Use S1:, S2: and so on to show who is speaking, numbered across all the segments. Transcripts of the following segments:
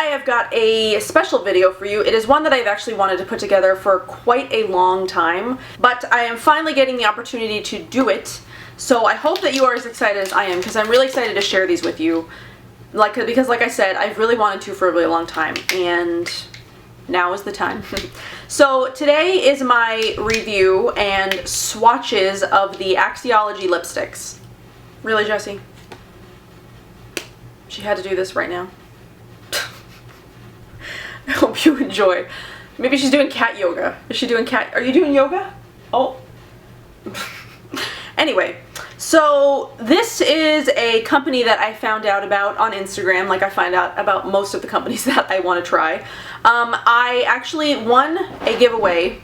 S1: I have got a special video for you. It is one that I've actually wanted to put together for quite a long time, but I am finally getting the opportunity to do it. So I hope that you are as excited as I am, because I'm really excited to share these with you. Because like I said, I've really wanted to for a really long time, and now is the time. So today is my review and swatches of the Axiology lipsticks. Really, Jessie? She had to do this right now. I hope you enjoy. Maybe she's doing cat yoga. Is she doing cat? Are you doing yoga? Oh. Anyway, so this is a company that I found out about on Instagram, like I find out about most of the companies that I want to try. I actually won a giveaway.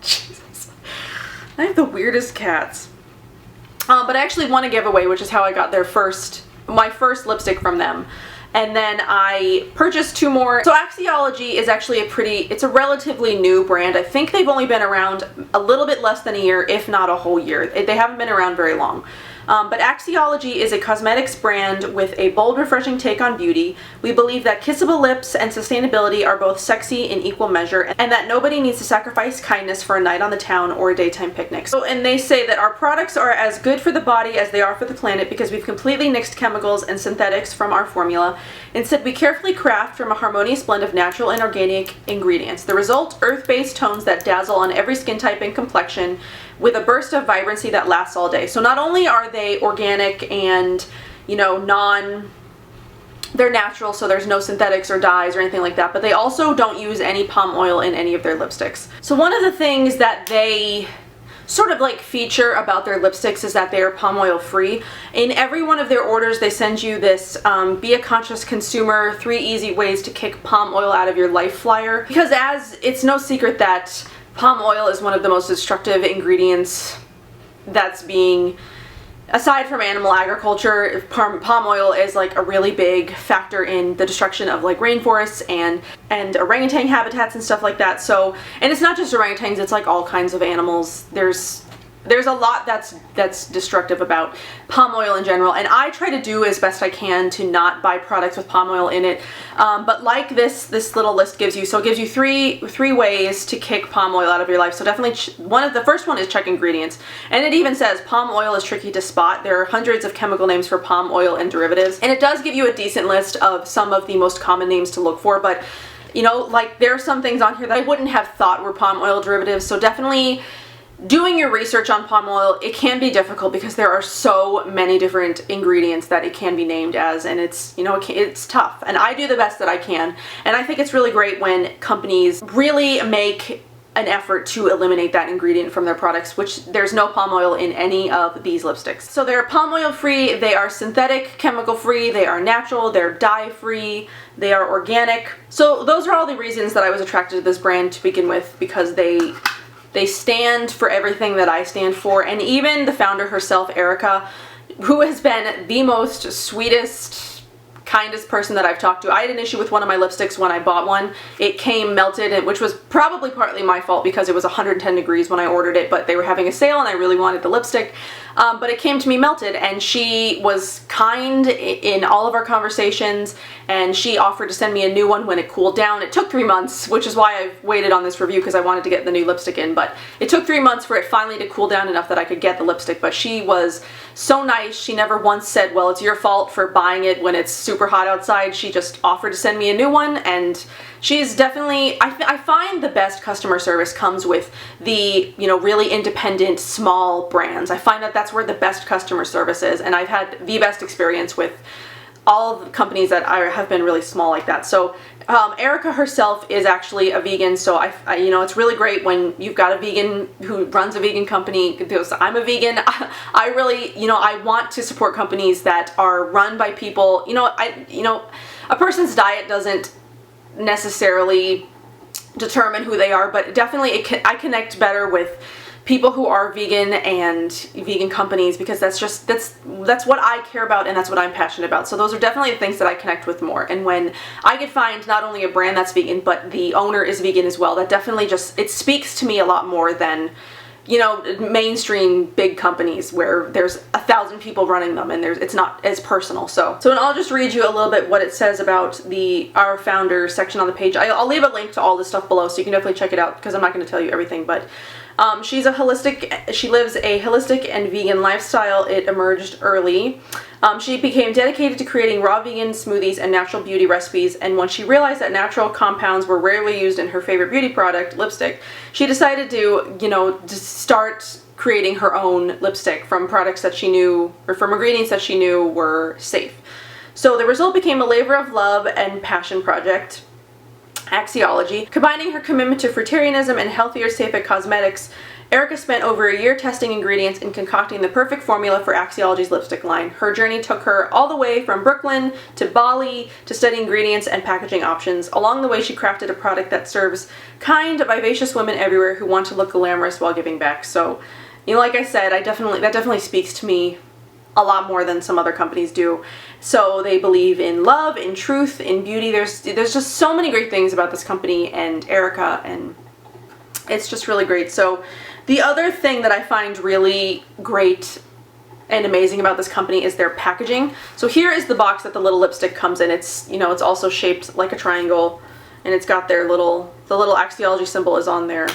S1: Jesus. I have the weirdest cats. But I actually won a giveaway, which is how I got my first lipstick from them. And then I purchased 2 more. So Axiology is actually it's a relatively new brand. I think they've only been around a little bit less than a year, if not a whole year. They haven't been around very long. But Axiology is a cosmetics brand with a bold, refreshing take on beauty. We believe that kissable lips and sustainability are both sexy in equal measure, and that nobody needs to sacrifice kindness for a night on the town or a daytime picnic. And they say that our products are as good for the body as they are for the planet because we've completely nixed chemicals and synthetics from our formula. Instead, we carefully craft from a harmonious blend of natural and organic ingredients. The result, earth-based tones that dazzle on every skin type and complexion, with a burst of vibrancy that lasts all day. So not only are they organic and, you know, they're natural, so there's no synthetics or dyes or anything like that, but they also don't use any palm oil in any of their lipsticks. So one of the things that they sort of like feature about their lipsticks is that they are palm oil free. In every one of their orders, they send you this Be a Conscious Consumer 3 Easy Ways to Kick Palm Oil Out of Your Life flyer. Because it's no secret that palm oil is one of the most destructive ingredients that's being, aside from animal agriculture, palm oil is like a really big factor in the destruction of like rainforests and orangutan habitats and stuff like that. So, and it's not just orangutans, it's like all kinds of animals. There's a lot that's destructive about palm oil in general, and I try to do as best I can to not buy products with palm oil in it. But like this little list gives you, so it gives you three ways to kick palm oil out of your life. So definitely the first one is check ingredients, and it even says palm oil is tricky to spot. There are hundreds of chemical names for palm oil and derivatives, and it does give you a decent list of some of the most common names to look for. But you know, like there are some things on here that I wouldn't have thought were palm oil derivatives. So definitely doing your research on palm oil, it can be difficult because there are so many different ingredients that it can be named as, and it's, you know, it's tough. And I do the best that I can, and I think it's really great when companies really make an effort to eliminate that ingredient from their products, which there's no palm oil in any of these lipsticks. So they're palm oil free, they are synthetic chemical free, they are natural, they're dye free, they are organic. So those are all the reasons that I was attracted to this brand to begin with, because they stand for everything that I stand for. And even the founder herself, Erica, who has been the most sweetest, kindest person that I've talked to. I had an issue with one of my lipsticks when I bought one. It came melted, which was probably partly my fault because it was 110 degrees when I ordered it, but they were having a sale and I really wanted the lipstick. But it came to me melted, and she was kind in all of our conversations, and she offered to send me a new one when it cooled down. It took 3 months, which is why I've waited on this review, because I wanted to get the new lipstick in, but it took 3 months for it finally to cool down enough that I could get the lipstick. But she was so nice. She never once said, well, it's your fault for buying it when it's super hot outside. She just offered to send me a new one, and she's definitely, I find the best customer service comes with the, you know, really independent, small brands. I find that that's where the best customer service is, and I've had the best experience with all of the companies that have been really small like that. So Erica herself is actually a vegan, so I you know, it's really great when you've got a vegan who runs a vegan company, because I'm a vegan. I really, you know, I want to support companies that are run by people, you know, a person's diet doesn't necessarily determine who they are, but definitely I connect better with people who are vegan and vegan companies, because that's what I care about and that's what I'm passionate about. So those are definitely the things that I connect with more. And when I could find not only a brand that's vegan, but the owner is vegan as well, that definitely it speaks to me a lot more than you know, mainstream big companies where there's 1,000 people running them and it's not as personal. So and I'll just read you a little bit what it says about our founder section on the page. I'll leave a link to all this stuff below, so you can definitely check it out, because I'm not going to tell you everything. But she lives a holistic and vegan lifestyle. It emerged early. She became dedicated to creating raw vegan smoothies and natural beauty recipes, and when she realized that natural compounds were rarely used in her favorite beauty product, lipstick, she decided to, you know, to start creating her own lipstick from products that she knew, or from ingredients that she knew were safe. So the result became a labor of love and passion project, Axiology. Combining her commitment to fruitarianism and healthier, safer cosmetics, Erica spent over a year testing ingredients and concocting the perfect formula for Axiology's lipstick line. Her journey took her all the way from Brooklyn to Bali to study ingredients and packaging options. Along the way, she crafted a product that serves kind, vivacious women everywhere who want to look glamorous while giving back. So, you know, like I said, that definitely speaks to me a lot more than some other companies do. So they believe in love, in truth, in beauty. There's just so many great things about this company and Erica, and it's just really great. So the other thing that I find really great and amazing about this company is their packaging. So here is the box that the little lipstick comes in. It's, you know, it's also shaped like a triangle, and it's got the little Axiology symbol is on there.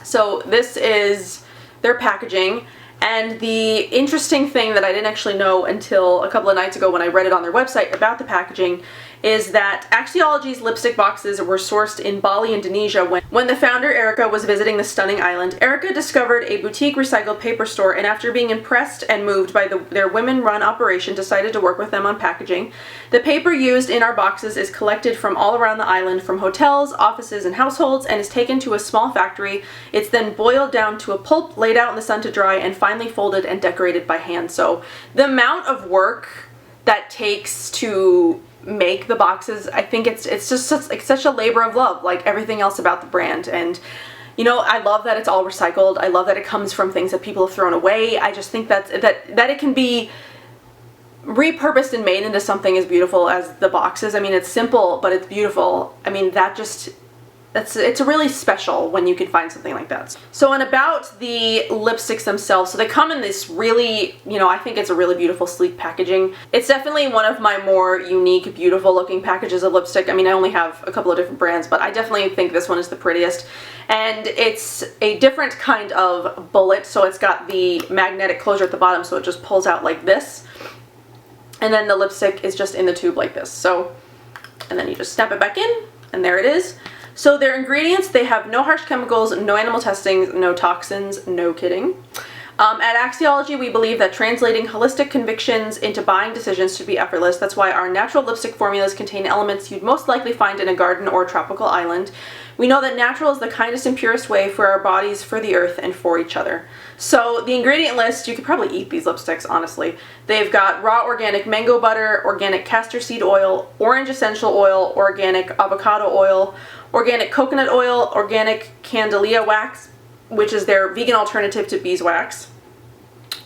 S1: So this is their packaging. And the interesting thing that I didn't actually know until a couple of nights ago when I read it on their website about the packaging is that Axiology's lipstick boxes were sourced in Bali, Indonesia. When the founder, Erica, was visiting the stunning island, Erica discovered a boutique recycled paper store, and after being impressed and moved by their women-run operation, decided to work with them on packaging. The paper used in our boxes is collected from all around the island, from hotels, offices, and households, and is taken to a small factory. It's then boiled down to a pulp, laid out in the sun to dry, and finally folded and decorated by hand. So the amount of work that takes to make the boxes, I think it's just such a labor of love, like everything else about the brand. And you know, I love that it's all recycled. I love that it comes from things that people have thrown away. I just think that it can be repurposed and made into something as beautiful as the boxes. I mean, it's simple, but it's beautiful. I mean, it's really special when you can find something like that. So, and about the lipsticks themselves, so they come in this really, you know, I think it's a really beautiful, sleek packaging. It's definitely one of my more unique, beautiful looking packages of lipstick. I mean, I only have a couple of different brands, but I definitely think this one is the prettiest. And it's a different kind of bullet, so it's got the magnetic closure at the bottom, so it just pulls out like this. And then the lipstick is just in the tube like this. So, and then you just snap it back in, and there it is. So their ingredients, they have no harsh chemicals, no animal testing, no toxins, no kidding. At Axiology, we believe that translating holistic convictions into buying decisions should be effortless. That's why our natural lipstick formulas contain elements you'd most likely find in a garden or a tropical island. We know that natural is the kindest and purest way for our bodies, for the earth, and for each other. So the ingredient list, you could probably eat these lipsticks, honestly. They've got raw organic mango butter, organic castor seed oil, orange essential oil, organic avocado oil, organic coconut oil, organic candelia wax, which is their vegan alternative to beeswax,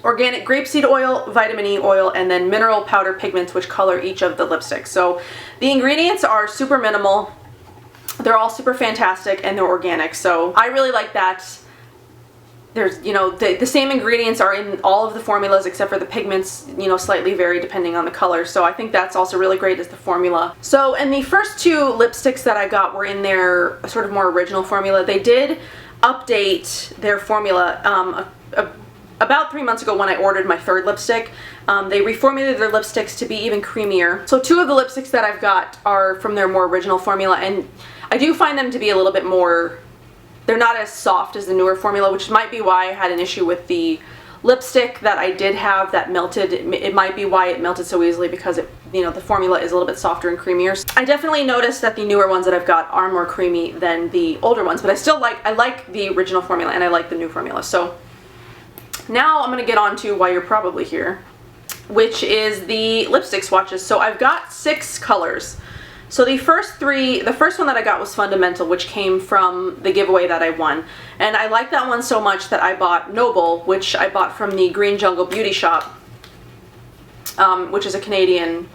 S1: organic grapeseed oil, vitamin E oil, and then mineral powder pigments, which color each of the lipsticks. So the ingredients are super minimal. They're all super fantastic, and they're organic. So I really like that. There's, you know, the same ingredients are in all of the formulas except for the pigments, you know, slightly vary depending on the color. So I think that's also really great as the formula. So, and the first two lipsticks that I got were in their sort of more original formula. They did update their formula about 3 months ago when I ordered my third lipstick. They reformulated their lipsticks to be even creamier. So two of the lipsticks that I've got are from their more original formula, and I do find them to be a little bit more, they're not as soft as the newer formula, which might be why I had an issue with the lipstick that I did have that melted. It might be why it melted so easily, because it, you know, the formula is a little bit softer and creamier. I definitely noticed that the newer ones that I've got are more creamy than the older ones, but I like the original formula and I like the new formula. So now I'm going to get on to why you're probably here, which is the lipstick swatches. So I've got 6 colors. So the first one that I got was Fundamental, which came from the giveaway that I won. And I like that one so much that I bought Noble, which I bought from the Green Jungle Beauty Shop, which is a Canadian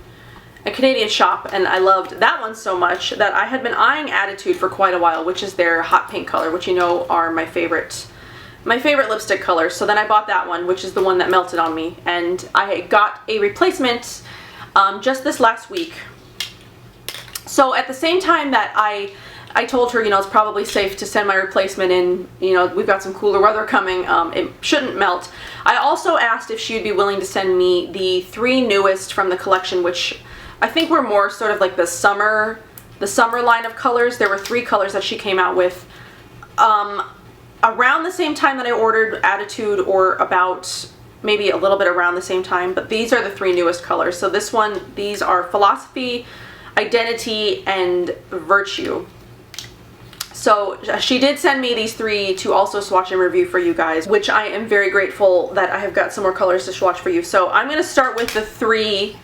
S1: shop, and I loved that one so much that I had been eyeing Attitude for quite a while, which is their hot pink color, which you know are my favorite my favorite lipstick color. So then I bought that one, which is the one that melted on me, and I got a replacement just this last week. So at the same time that I told her, you know, it's probably safe to send my replacement in, you know, we've got some cooler weather coming, it shouldn't melt. I also asked if she would be willing to send me the 3 newest from the collection, which I think were more sort of like the summer line of colors. There were 3 colors that she came out with around the same time that I ordered Attitude, or about maybe a little bit around the same time, but these are the 3 newest colors. So this one, these are Philosophy, Identity, and Virtue. So she did send me these 3 to also swatch and review for you guys, which I am very grateful that I have got some more colors to swatch for you. So I'm going to start with the 3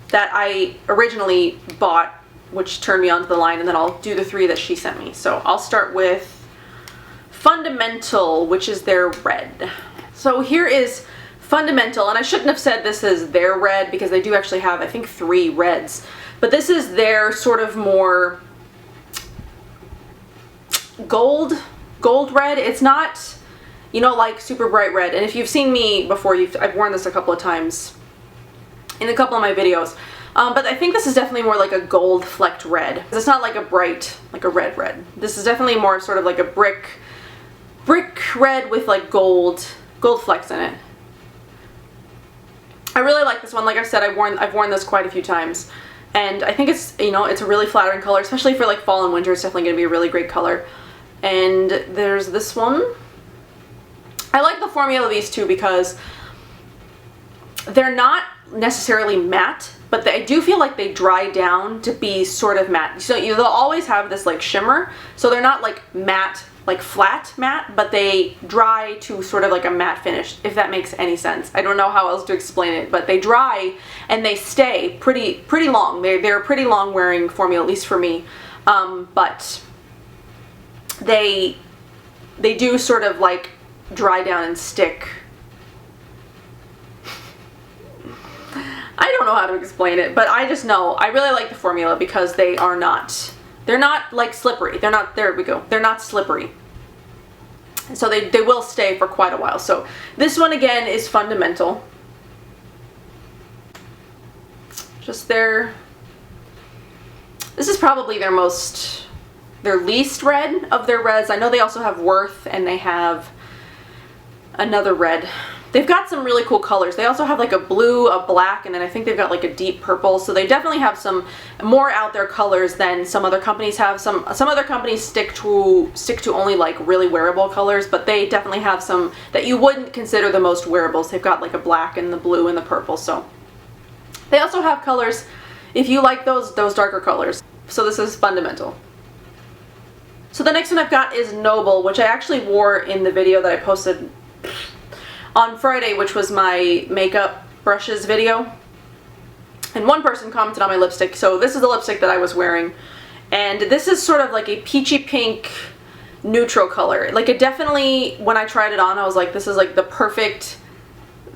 S1: that I originally bought, which turned me onto the line, and then I'll do the 3 that she sent me. So I'll start with Fundamental, which is their red. So here is Fundamental, and I shouldn't have said this is their red because they do actually have, I think, 3 reds. But this is their sort of more gold red. It's not, you know, like super bright red. And if you've seen me before, I've worn this a couple of times in a couple of my videos. But I think this is definitely more like a gold flecked red. It's not like a bright, like a red. This is definitely more sort of like a brick red with like gold flecks in it. I really like this one. Like I said, I've worn this quite a few times, and I think it's, you know, it's a really flattering color, especially for like fall and winter. It's definitely going to be a really great color. And there's this one. I like the formula of these two because they're not necessarily matte, but I do feel like they dry down to be sort of matte. So they'll always have this like shimmer, so they're not like matte, like flat matte, but they dry to sort of like a matte finish, if that makes any sense. I don't know how else to explain it, but they dry and they stay pretty long. They're a pretty long wearing formula, at least for me. But they do sort of like dry down and stick. I don't know how to explain it, but I just know I really like the formula because they're not like slippery. There we go. They're not slippery. So they will stay for quite a while. So this one again is Fundamental. Just this is probably their least red of their reds. I know they also have Worth, and they have another red. They've got some really cool colors. They also have like a blue, a black, and then I think they've got like a deep purple. So they definitely have some more out there colors than some other companies have. Some other companies stick to only like really wearable colors, but they definitely have some that you wouldn't consider the most wearables. They've got like a black and the blue and the purple. So they also have colors if you like those darker colors. So this is Fundamental. So the next one I've got is Noble, which I actually wore in the video that I posted on Friday, which was my makeup brushes video. And one person commented on my lipstick. So this is the lipstick that I was wearing. And this is sort of like a peachy pink neutral color. Like it definitely, when I tried it on, I was like, this is like the perfect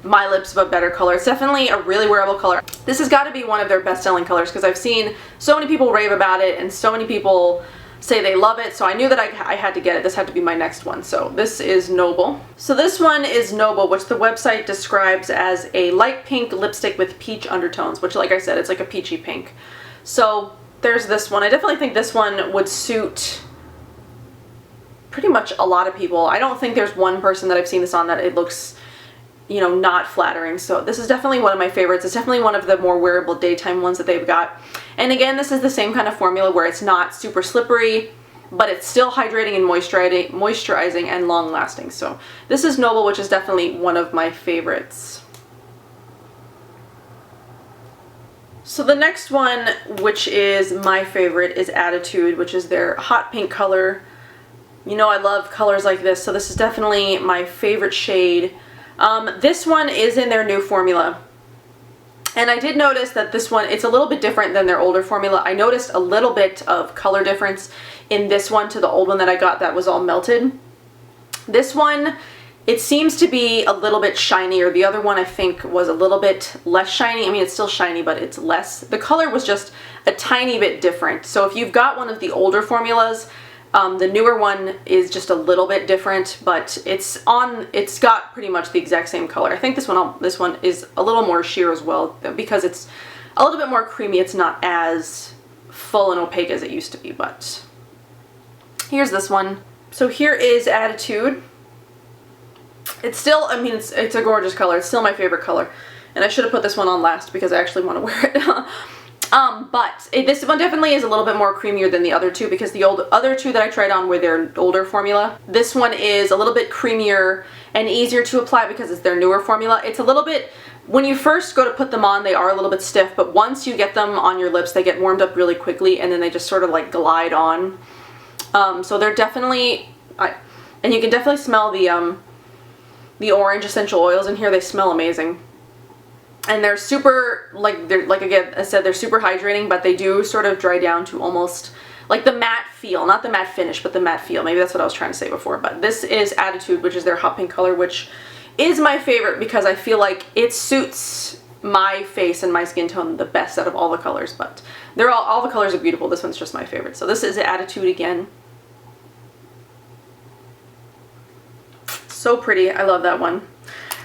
S1: My Lips But Better color. It's definitely a really wearable color. This has got to be one of their best-selling colors because I've seen so many people rave about it and so many people say they love it, so I knew that I had to get it. This had to be my next one. So this is Noble. So this one is Noble, which the website describes as a light pink lipstick with peach undertones, which, like I said, it's like a peachy pink. So there's this one. I definitely think this one would suit pretty much a lot of people. I don't think there's one person that I've seen this on that it looks, you know, not flattering. So this is definitely one of my favorites. It's definitely one of the more wearable daytime ones that they've got. And again, this is the same kind of formula where it's not super slippery, but it's still hydrating and moisturizing and long lasting. So this is Noble, which is definitely one of my favorites. So the next one, which is my favorite, is Attitude, which is their hot pink color. You know I love colors like this, so this is definitely my favorite shade. This one is in their new formula. And I did notice that this one, it's a little bit different than their older formula. I noticed a little bit of color difference in this one to the old one that I got that was all melted. This one, it seems to be a little bit shinier. The other one I think was a little bit less shiny. I mean, it's still shiny, but it's less. The color was just a tiny bit different. So if you've got one of the older formulas, The newer one is just a little bit different, but it's got pretty much the exact same color. I think this one is a little more sheer as well, because it's a little bit more creamy. It's not as full and opaque as it used to be, but here's this one. So here is Attitude. It's still, I mean, it's a gorgeous color. It's still my favorite color. And I should have put this one on last because I actually want to wear it. This one definitely is a little bit more creamier than the other two, because the other two that I tried on were their older formula. This one is a little bit creamier and easier to apply because it's their newer formula. It's a little bit, when you first go to put them on, they are a little bit stiff, but once you get them on your lips, they get warmed up really quickly, and then they just sort of like glide on. So they're definitely, and you can definitely smell the orange essential oils in here. They smell amazing. And they're super, like again, I said, they're super hydrating, but they do sort of dry down to almost like the matte feel. Not the matte finish, but the matte feel. Maybe that's what I was trying to say before. But this is Attitude, which is their hot pink color, which is my favorite because I feel like it suits my face and my skin tone the best out of all the colors. But they're all the colors are beautiful. This one's just my favorite. So this is Attitude again. So pretty. I love that one.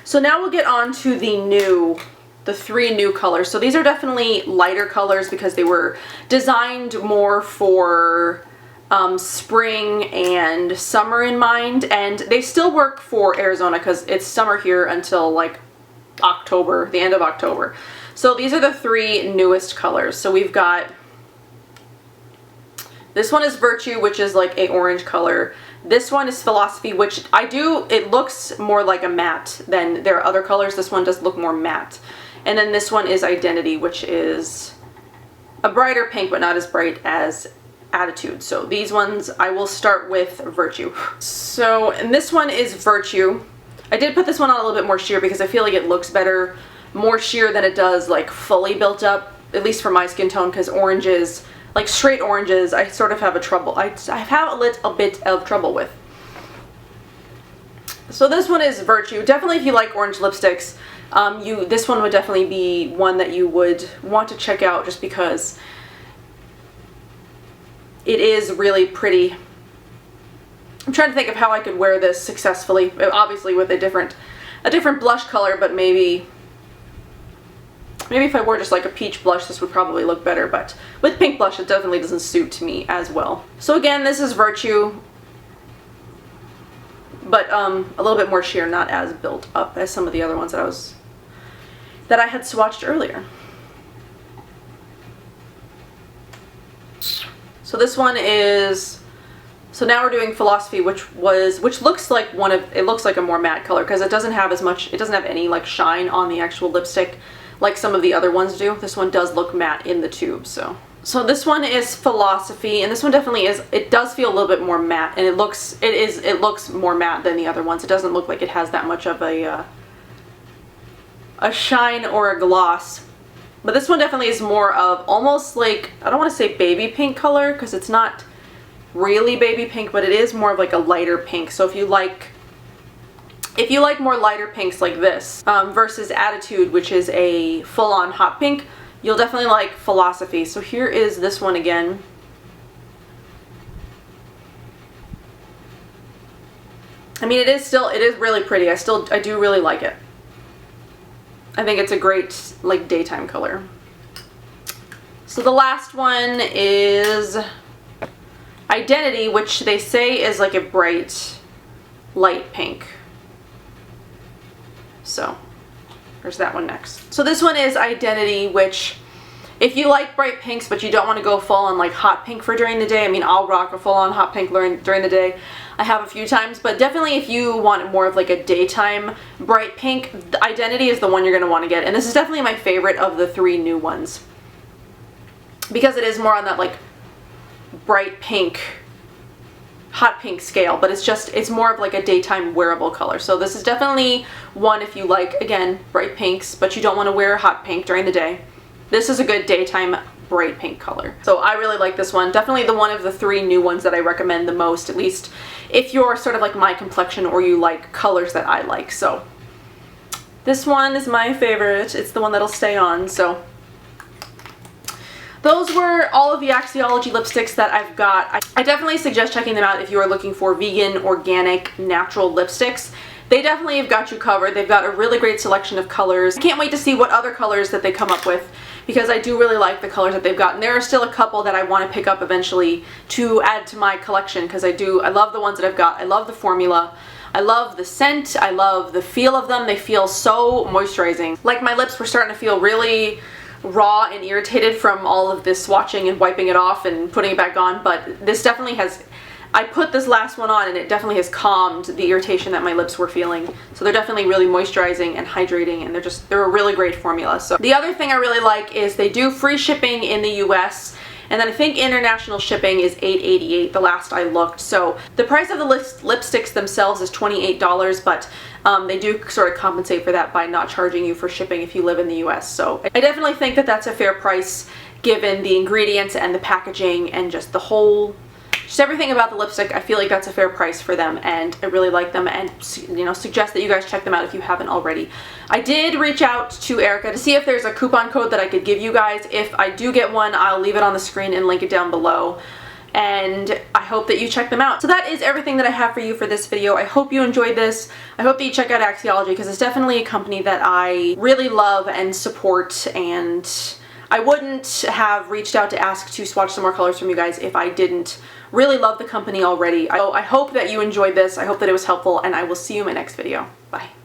S1: So now we'll get on to the three new colors. So these are definitely lighter colors because they were designed more for spring and summer in mind, and they still work for Arizona because it's summer here until like October, the end of October. So these are the three newest colors. So we've got, this one is Virtue, which is like a orange color. This one is Philosophy, which it looks more like a matte than their other colors. This one does look more matte. And then this one is Identity, which is a brighter pink, but not as bright as Attitude. So these ones, I will start with Virtue. So, and this one is Virtue. I did put this one on a little bit more sheer because I feel like it looks better, more sheer than it does like fully built up, at least for my skin tone, because oranges, like straight oranges, I sort of have I have a little bit of trouble with. So this one is Virtue. Definitely if you like orange lipsticks, this one would definitely be one that you would want to check out just because it is really pretty. I'm trying to think of how I could wear this successfully, obviously with a different blush color, but maybe if I wore just like a peach blush, this would probably look better, but with pink blush, it definitely doesn't suit me as well. So again, this is Virtue, but a little bit more sheer, not as built up as some of the other ones that I had swatched earlier. So this one is, so now we're doing Philosophy, which looks like it looks like a more matte color because it doesn't have any like shine on the actual lipstick like some of the other ones do. This one does look matte in the tube. So this one is Philosophy, and this one definitely is, it does feel a little bit more matte, and it looks more matte than the other ones. It doesn't look like it has that much of a shine or a gloss. But this one definitely is more of almost like, I don't want to say baby pink color because it's not really baby pink, but it is more of like a lighter pink. So if you like more lighter pinks like this versus Attitude, which is a full-on hot pink, you'll definitely like Philosophy. So here is this one again. I mean, it is really pretty. I do really like it. I think it's a great like daytime color. So the last one is Identity, which they say is like a bright light pink. So there's that one next. So this one is Identity, which if you like bright pinks but you don't want to go full on like hot pink for during the day, I mean, I'll rock a full on hot pink during the day. I have a few times, but definitely if you want more of like a daytime bright pink, Identity is the one you're going to want to get. And this is definitely my favorite of the three new ones because it is more on that like bright pink, hot pink scale, but it's more of like a daytime wearable color. So this is definitely one if you like, again, bright pinks, but you don't want to wear hot pink during the day. This is a good daytime bright pink color. So I really like this one. Definitely the one of the three new ones that I recommend the most, at least if you're sort of like my complexion or you like colors that I like. So this one is my favorite. It's the one that'll stay on. So those were all of the Axiology lipsticks that I've got. I definitely suggest checking them out if you are looking for vegan, organic, natural lipsticks. They definitely have got you covered. They've got a really great selection of colors. I can't wait to see what other colors that they come up with, because I do really like the colors that they've got. And there are still a couple that I want to pick up eventually to add to my collection, because I love the ones that I've got. I love the formula. I love the scent. I love the feel of them. They feel so moisturizing. Like, my lips were starting to feel really raw and irritated from all of this swatching and wiping it off and putting it back on, but this definitely has, I put this last one on and it definitely has calmed the irritation that my lips were feeling. So they're definitely really moisturizing and hydrating, and they're a really great formula. So the other thing I really like is they do free shipping in the US, and then I think international shipping is $8.88 the last I looked. So the price of the lipsticks themselves is $28, but they do sort of compensate for that by not charging you for shipping if you live in the US. So I definitely think that that's a fair price given the ingredients and the packaging and just everything about the lipstick. I feel like that's a fair price for them, and I really like them, and suggest that you guys check them out if you haven't already. I did reach out to Erica to see if there's a coupon code that I could give you guys. If I do get one, I'll leave it on the screen and link it down below, and I hope that you check them out. So that is everything that I have for you for this video. I hope you enjoyed this. I hope that you check out Axiology, because it's definitely a company that I really love and support, and I wouldn't have reached out to ask to swatch some more colors from you guys if I didn't really love the company already. I hope that you enjoyed this. I hope that it was helpful, and I will see you in my next video. Bye.